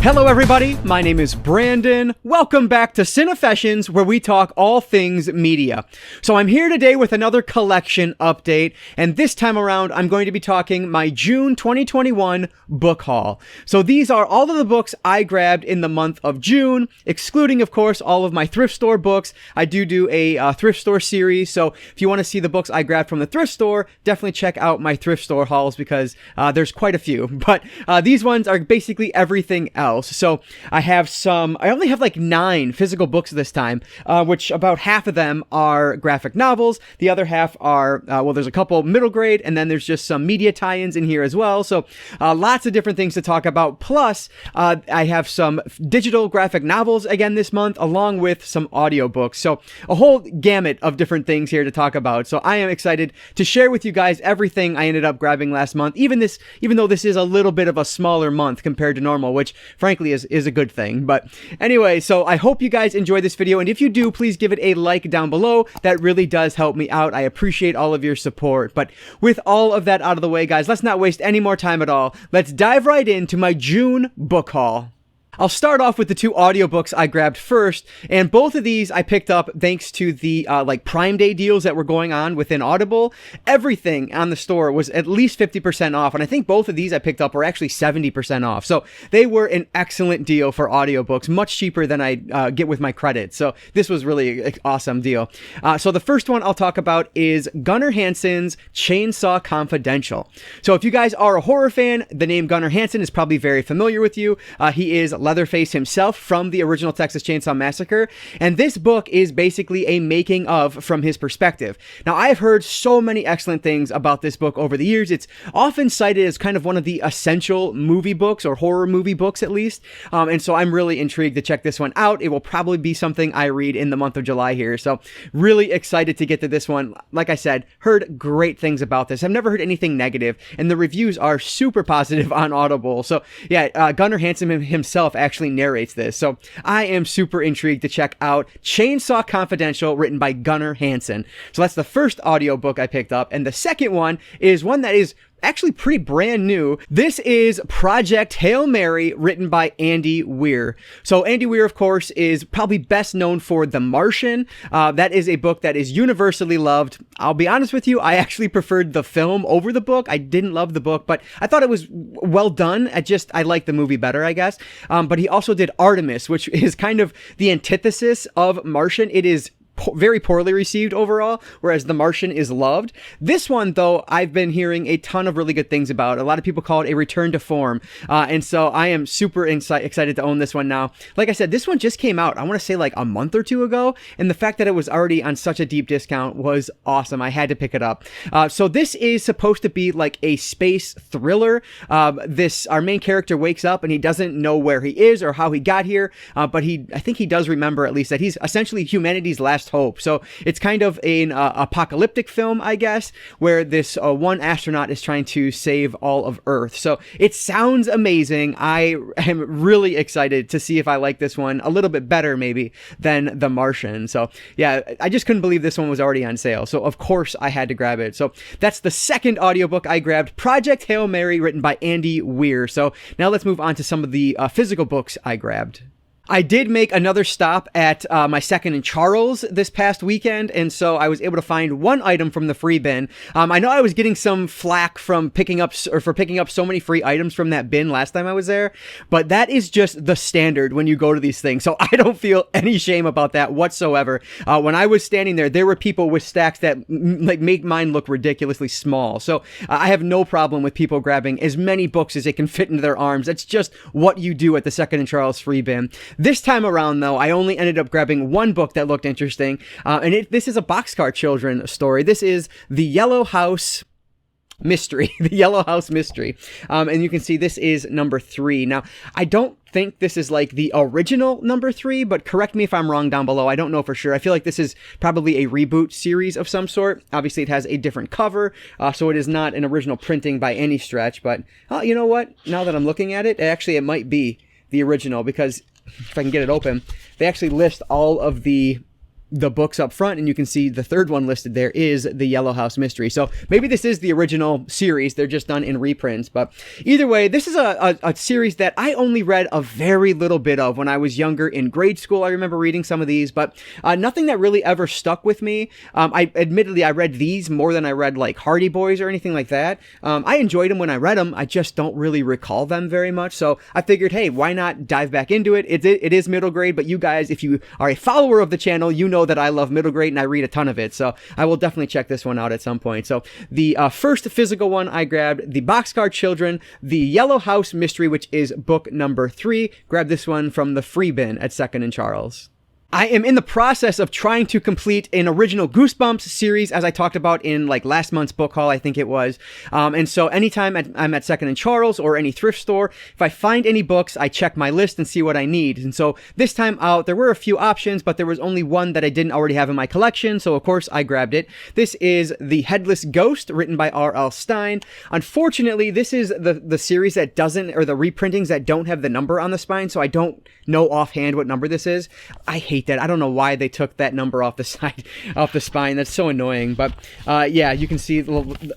Hello everybody, my name is Brandon. Welcome back to Cinefessions, where we talk all things media. So I'm here today with another collection update, and this time around I'm going to be talking my June 2021 book haul. So these are all of the books I grabbed in the month of June, excluding of course all of my thrift store books. I do a thrift store series, so if you want to see the books I grabbed from the thrift store, definitely check out my thrift store hauls because there's quite a few. But these ones are basically everything else. So I only have like 9 physical books this time, which about half of them are graphic novels. The other half are, there's a couple middle grade, and then there's just some media tie-ins in here as well. So lots of different things to talk about. Plus, I have some digital graphic novels again this month, along with some audiobooks. So a whole gamut of different things here to talk about. So I am excited to share with you guys everything I ended up grabbing last month, even though this is a little bit of a smaller month compared to normal, which frankly is a good thing. But anyway, so I hope you guys enjoy this video, and if you do, please give it a like down below. That really does help me out. I appreciate all of your support. But with all of that out of the way, guys, let's not waste any more time at all. Let's dive right into my June book haul. I'll start off with the 2 audiobooks I grabbed first, and both of these I picked up thanks to the Prime Day deals that were going on within Audible. Everything on the store was at least 50% off, and I think both of these I picked up were actually 70% off. So they were an excellent deal for audiobooks, much cheaper than I get with my credits. So this was really an awesome deal. So the first one I'll talk about is Gunnar Hansen's Chainsaw Confidential. So if you guys are a horror fan, the name Gunnar Hansen is probably very familiar with you. He is Leatherface himself from the original Texas Chainsaw Massacre, and this book is basically a making of from his perspective. Now, I've heard so many excellent things about this book over the years. It's often cited as kind of one of the essential movie books, or horror movie books at least, and so I'm really intrigued to check this one out. It will probably be something I read in the month of July here, so really excited to get to this one. Like I said, heard great things about this. I've never heard anything negative, and the reviews are super positive on Audible. So yeah, Gunnar Hansen himself actually narrates this. So I am super intrigued to check out Chainsaw Confidential, written by Gunnar Hansen. So that's the first audiobook I picked up. And the second one is one that is actually pretty brand new. This is Project Hail Mary, written by Andy Weir. So Andy Weir, of course, is probably best known for The Martian. That is a book that is universally loved. I'll be honest with you, I actually preferred the film over the book. I didn't love the book, but I thought it was well done. I like the movie better, I guess. But he also did Artemis, which is kind of the antithesis of Martian. It is very poorly received overall, whereas The Martian is loved. This one, though, I've been hearing a ton of really good things about. A lot of people call it a return to form, and so I am super excited to own this one now. Like I said, this one just came out, I want to say like a month or 2 ago, and the fact that it was already on such a deep discount was awesome. I had to pick it up. So this is supposed to be like a space thriller. Our main character wakes up and he doesn't know where he is or how he got here, but I think he does remember at least that he's essentially humanity's last hope. So it's kind of an apocalyptic film, I guess, where this one astronaut is trying to save all of Earth. So it sounds amazing. I am really excited to see if I like this one a little bit better maybe than The Martian. So yeah, I just couldn't believe this one was already on sale. So of course I had to grab it. So that's the second audiobook I grabbed, Project Hail Mary, written by Andy Weir. So now let's move on to some of the physical books I grabbed. I did make another stop at my Second and Charles this past weekend, and so I was able to find one item from the free bin. I know I was getting some flack from picking up so many free items from that bin last time I was there, but that is just the standard when you go to these things, so I don't feel any shame about that whatsoever. When I was standing there were people with stacks that make mine look ridiculously small, so I have no problem with people grabbing as many books as they can fit into their arms. That's just what you do at the Second and Charles free bin. This time around, though, I only ended up grabbing one book that looked interesting, and this is a Boxcar Children story. This is The Yellow House Mystery. The Yellow House Mystery. And you can see this is number 3. Now, I don't think this is like the original number 3, but correct me if I'm wrong down below. I don't know for sure. I feel like this is probably a reboot series of some sort. Obviously, it has a different cover, so it is not an original printing by any stretch, but you know what? Now that I'm looking at it, it might be the original, because if I can get it open, they actually list all of the the books up front, and you can see the third one listed there is the Yellow House Mystery. So maybe this is the original series. They're just done in reprints. But either way, this is a series that I only read a very little bit of when I was younger in grade school. I remember reading some of these, but nothing that really ever stuck with me. Admittedly, I read these more than I read like Hardy Boys or anything like that. I enjoyed them when I read them. I just don't really recall them very much. So I figured, hey, why not dive back into it? It is middle grade, but you guys, if you are a follower of the channel, you know that I love middle grade and I read a ton of it, so I will definitely check this one out at some point. So the first physical one I grabbed, the Boxcar Children, the Yellow House Mystery, which is book number 3. Grab this one from the free bin at 2nd and Charles. I am in the process of trying to complete an original Goosebumps series, as I talked about in like last month's book haul, I think it was. And so anytime I'm at 2nd and Charles or any thrift store, if I find any books, I check my list and see what I need. And so this time out, there were a few options, but there was only one that I didn't already have in my collection. So of course I grabbed it. This is The Headless Ghost, written by R.L. Stine. Unfortunately, this is the series that doesn't, or the reprintings that don't have the number on the spine. So I don't know offhand what number this is. I hate that. I don't know why they took that number off the side, off the spine. That's so annoying. But yeah, you can see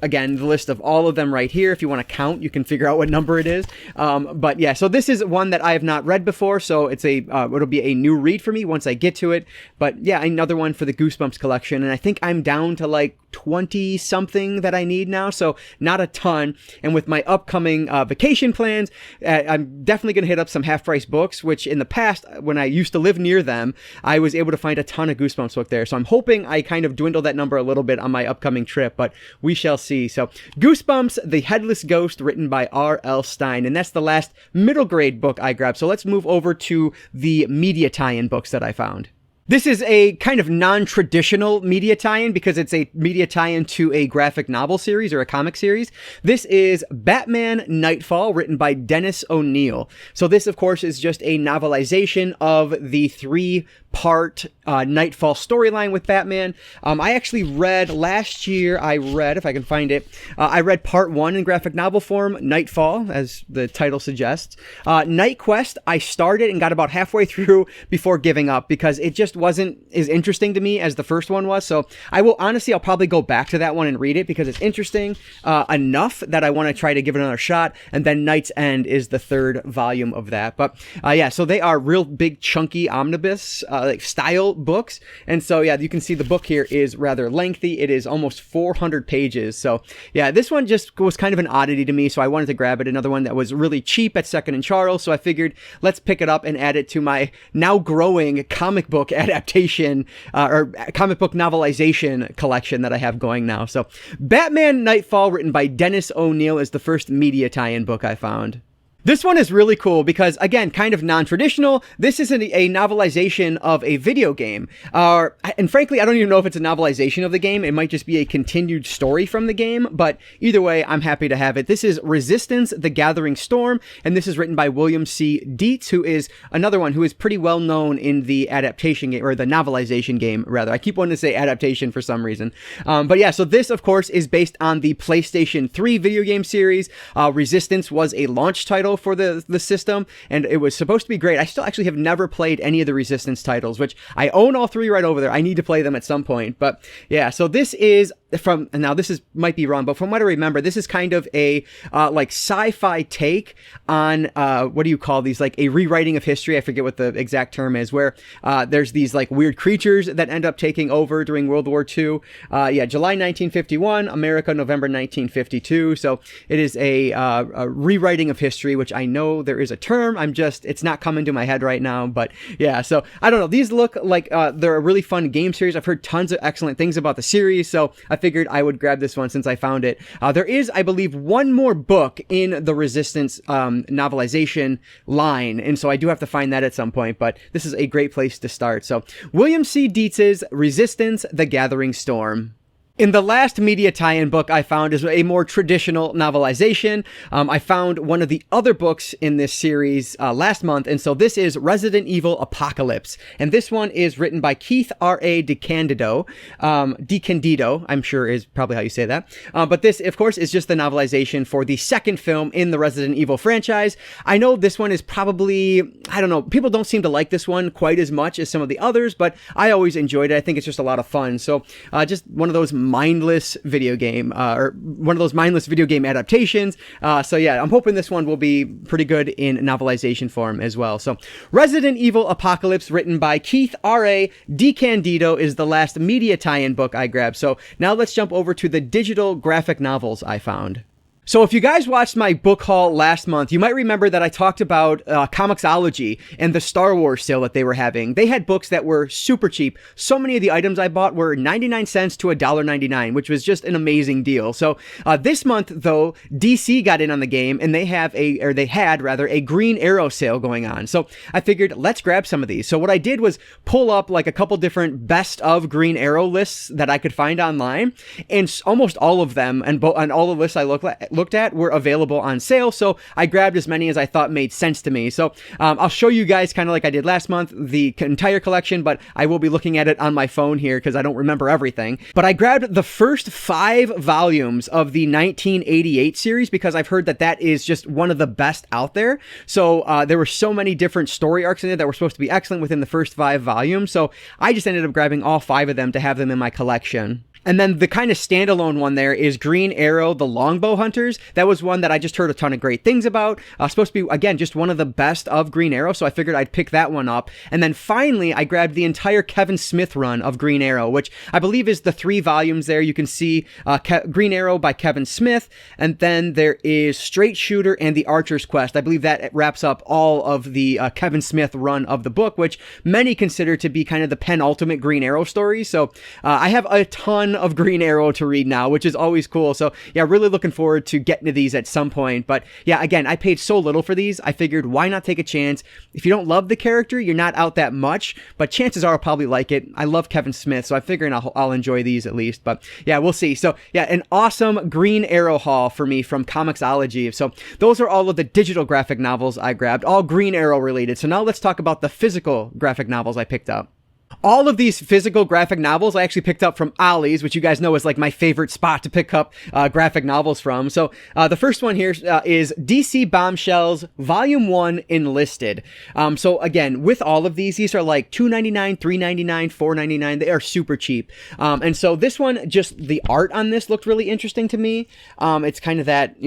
again the list of all of them right here. If you want to count, you can figure out what number it is. But yeah, so this is one that I have not read before, so it's it'll be a new read for me once I get to it. But yeah, another one for the Goosebumps collection, and I think I'm down to like 20 something that I need now, so not a ton. And with my upcoming vacation plans, I'm definitely gonna hit up some half price books, which in the past, when I used to live near them, I was able to find a ton of Goosebumps book there. So I'm hoping I kind of dwindle that number a little bit on my upcoming trip, but we shall see. So Goosebumps, The Headless Ghost, written by R.L. Stine, and that's the last middle grade book I grabbed. So let's move over to the media tie-in books that I found. This is a kind of non-traditional media tie-in because it's a media tie-in to a graphic novel series or a comic series. This is Batman Nightfall, written by Dennis O'Neil. So this, of course, is just a novelization of the 3-part Nightfall storyline with Batman. I actually read last year, if I can find it, I read part 1 in graphic novel form, Nightfall, as the title suggests. Night Quest, I started and got about halfway through before giving up because it just wasn't as interesting to me as the first one was. So I'll probably go back to that one and read it because it's interesting enough that I want to try to give it another shot. And then Night's End is the 3rd volume of that. But yeah, so they are real big chunky omnibus like style books. And so yeah, you can see the book here is rather lengthy. It is almost 400 pages. So yeah, this one just was kind of an oddity to me, so I wanted to grab it. Another one that was really cheap at 2nd and Charles, so I figured let's pick it up and add it to my now growing comic book adaptation or comic book novelization collection that I have going now. So Batman Nightfall, written by Dennis O'Neil, is the first media tie-in book I found. This one is really cool because, again, kind of non-traditional. This is a novelization of a video game. And frankly, I don't even know if it's a novelization of the game. It might just be a continued story from the game. But either way, I'm happy to have it. This is Resistance: The Gathering Storm. And this is written by William C. Dietz, who is another one who is pretty well known in the adaptation game, or the novelization game, rather. I keep wanting to say adaptation for some reason. But yeah, so this, of course, is based on the PlayStation 3 video game series. Resistance was a launch title for the system, and it was supposed to be great. I still actually have never played any of the Resistance titles, which I own all 3 right over there. I need to play them at some point. But yeah, so this is now this might be wrong, but from what I remember, this is kind of a like sci-fi take on what do you call these, like a rewriting of history. I forget what the exact term is, where there's these like weird creatures that end up taking over during World War II. Yeah, July 1951, America, November 1952. So it is a rewriting of history, which I know there is a term. It's not coming to my head right now, but yeah, so I don't know. These look like they're a really fun game series. I've heard tons of excellent things about the series, so I figured I would grab this one since I found it. There is, I believe, one more book in the Resistance novelization line, and so I do have to find that at some point, but this is a great place to start. So William C. Dietz's Resistance: The Gathering Storm. In the last media tie-in book I found is a more traditional novelization. I found one of the other books in this series last month, and so this is Resident Evil Apocalypse. And this one is written by Keith R.A. DeCandido, I'm sure is probably how you say that. But this, of course, is just the novelization for the second film in the Resident Evil franchise. I know this one is probably, I don't know, people don't seem to like this one quite as much as some of the others, but I always enjoyed it. I think it's just a lot of fun. So just one of those mindless video game adaptations. So yeah, I'm hoping this one will be pretty good in novelization form as well. So Resident Evil Apocalypse, written by Keith R.A. DeCandido, is the last media tie-in book I grabbed. So now let's jump over to the digital graphic novels I found. So if you guys watched my book haul last month, you might remember that I talked about Comixology and the Star Wars sale that they were having. They had books that were super cheap. So many of the items I bought were 99 cents to $1.99, which was just an amazing deal. So this month, though, DC got in on the game, and they had a Green Arrow sale going on. So I figured, let's grab some of these. So what I did was pull up like a couple different best of Green Arrow lists that I could find online, and almost all of them and all the lists I looked at were available on sale, so I grabbed as many as I thought made sense to me. So I'll show you guys, kind of like I did last month, the entire collection, but I will be looking at it on my phone here because I don't remember everything. But I grabbed the first 5 volumes of the 1988 series because I've heard that that is just one of the best out there. So there were so many different story arcs in it that were supposed to be excellent within the first 5 volumes, so I just ended up grabbing all 5 of them to have them in my collection. And then the kind of standalone one there is Green Arrow, The Longbow Hunters. That was one that I just heard a ton of great things about. Supposed to be, again, just one of the best of Green Arrow, so I figured I'd pick that one up. And then finally, I grabbed the entire Kevin Smith run of Green Arrow, which I believe is the 3 volumes there. You can see Green Arrow by Kevin Smith, and then there is Straight Shooter and The Archer's Quest. I believe that wraps up all of the Kevin Smith run of the book, which many consider to be kind of the penultimate Green Arrow story. So I have a ton of Green Arrow to read now, which is always cool. So yeah, really looking forward to getting to these at some point. But yeah, again, I paid so little for these, I figured why not take a chance? If you don't love the character, you're not out that much, but chances are I'll probably like it. I love Kevin Smith, so I figured I'll enjoy these at least. But yeah, we'll see. So yeah, an awesome Green Arrow haul for me from Comixology. So those are all of the digital graphic novels I grabbed, all Green Arrow related. So now let's talk about the physical graphic novels I picked up. All of these physical graphic novels I actually picked up from Ollie's, which you guys know is like my favorite spot to pick up graphic novels from. So the first one here is DC Bombshells Volume 1 Enlisted. So again, with all of these are like $2.99, $3.99, $4.99. They are super cheap. And so this one, just the art on this looked really interesting to me. It's kind of that,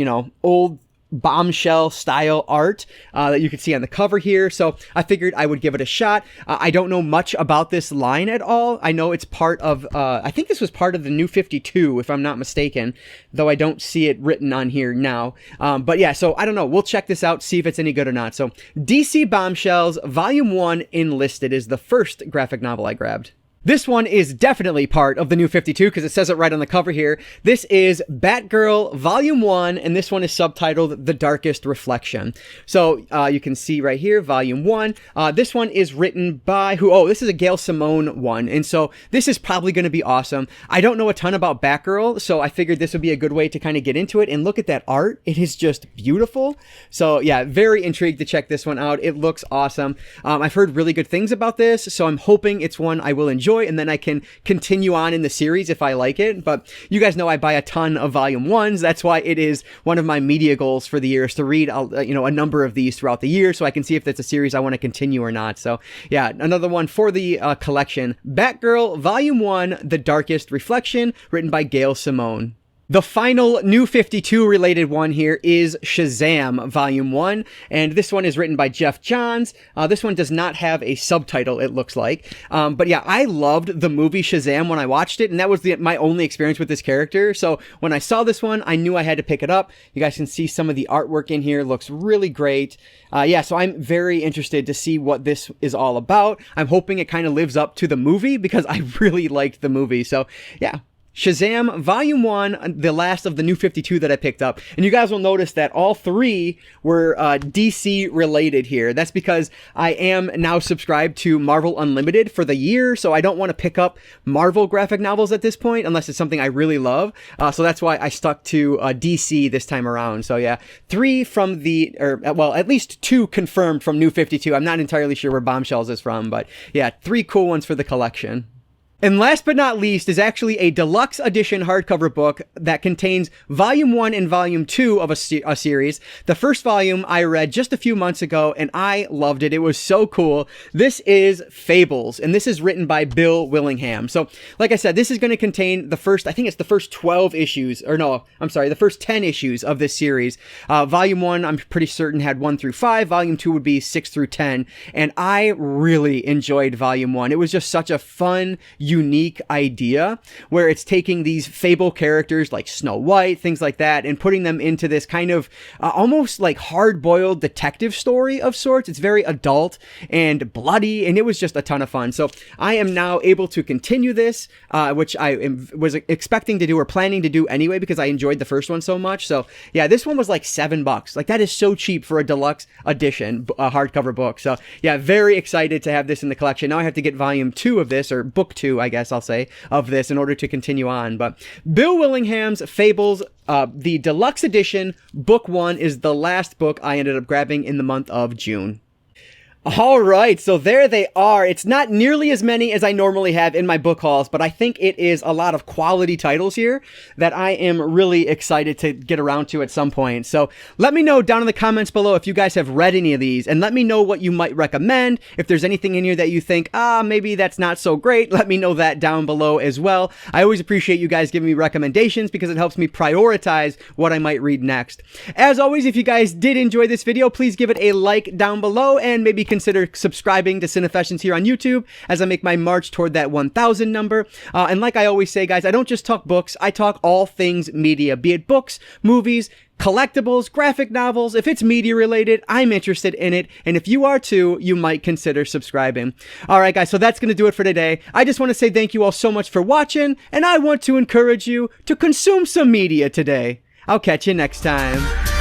old bombshell style art that you can see on the cover here. So I figured I would give it a shot. I don't know much about this line at all. I know it's part of, I think this was part of the New 52, if I'm not mistaken, though I don't see it written on here now. But yeah, so I don't know. We'll check this out, see if it's any good or not. So DC Bombshells Volume 1 Enlisted is the first graphic novel I grabbed. This one is definitely part of the New 52 because it says it right on the cover here. This is Batgirl Volume 1, and this one is subtitled The Darkest Reflection. So you can see right here, Volume 1. This one is written by this is a Gail Simone one, and so this is probably going to be awesome. I don't know a ton about Batgirl, so I figured this would be a good way to kind of get into it, and look at that art. It is just beautiful. So yeah, very intrigued to check this one out. It looks awesome. I've heard really good things about this, so I'm hoping it's one I will enjoy, and then I can continue on in the series if I like it. But you guys know I buy a ton of Volume 1s. That's why it is one of my media goals for the year is to read a number of these throughout the year so I can see if that's a series I want to continue or not. So yeah, another one for the collection. Batgirl Volume 1, The Darkest Reflection, written by Gail Simone. The final New 52 related one here is Shazam Volume 1, and this one is written by Jeff Johns. This one does not have a subtitle, it looks like. But yeah, I loved the movie Shazam when I watched it, and that was my only experience with this character. So when I saw this one, I knew I had to pick it up. You guys can see some of the artwork in here. It looks really great. Yeah, so I'm very interested to see what this is all about. I'm hoping it kind of lives up to the movie because I really liked the movie. So yeah. Shazam Volume 1, the last of the New 52 that I picked up. And you guys will notice that all three were DC related here. That's because I am now subscribed to Marvel Unlimited for the year, so I don't want to pick up Marvel graphic novels at this point unless it's something I really love. So that's why I stuck to DC this time around. So yeah, three from at least two confirmed from New 52. I'm not entirely sure where Bombshells is from, but yeah, three cool ones for the collection. And last but not least is actually a deluxe edition hardcover book that contains Volume 1 and Volume 2 of a series. The first volume I read just a few months ago, and I loved it. It was so cool. This is Fables, and this is written by Bill Willingham. So, like I said, this is going to contain the first 12 issues, the first 10 issues of this series. Volume 1, I'm pretty certain, had 1 through 5. Volume 2 would be 6 through 10, and I really enjoyed Volume 1. It was just such a fun, unique idea where it's taking these fable characters like Snow White, things like that, and putting them into this kind of almost like hard-boiled detective story of sorts. It's very adult and bloody, and it was just a ton of fun. So I am now able to continue this, which was expecting to do or planning to do anyway because I enjoyed the first one so much. So yeah, this one was like $7. Like, that is so cheap for a deluxe edition hardcover book. So yeah, very excited to have this in the collection. Now I have to get Volume 2 of this, or Book 2, I guess I'll say, of this in order to continue on. But Bill Willingham's Fables, the deluxe edition, Book 1, is the last book I ended up grabbing in the month of June. All right, so there they are. It's not nearly as many as I normally have in my book hauls, but I think it is a lot of quality titles here that I am really excited to get around to at some point. So let me know down in the comments below if you guys have read any of these, and let me know what you might recommend. If there's anything in here that you think, maybe that's not so great, let me know that down below as well. I always appreciate you guys giving me recommendations because it helps me prioritize what I might read next. As always, if you guys did enjoy this video, please give it a like down below, and maybe consider subscribing to Cinefessions here on YouTube as I make my march toward that 1,000 number. And like I always say, guys, I don't just talk books, I talk all things media, be it books, movies, collectibles, graphic novels. If it's media related, I'm interested in it. And if you are too, you might consider subscribing. All right, guys, so that's going to do it for today. I just want to say thank you all so much for watching, and I want to encourage you to consume some media today. I'll catch you next time.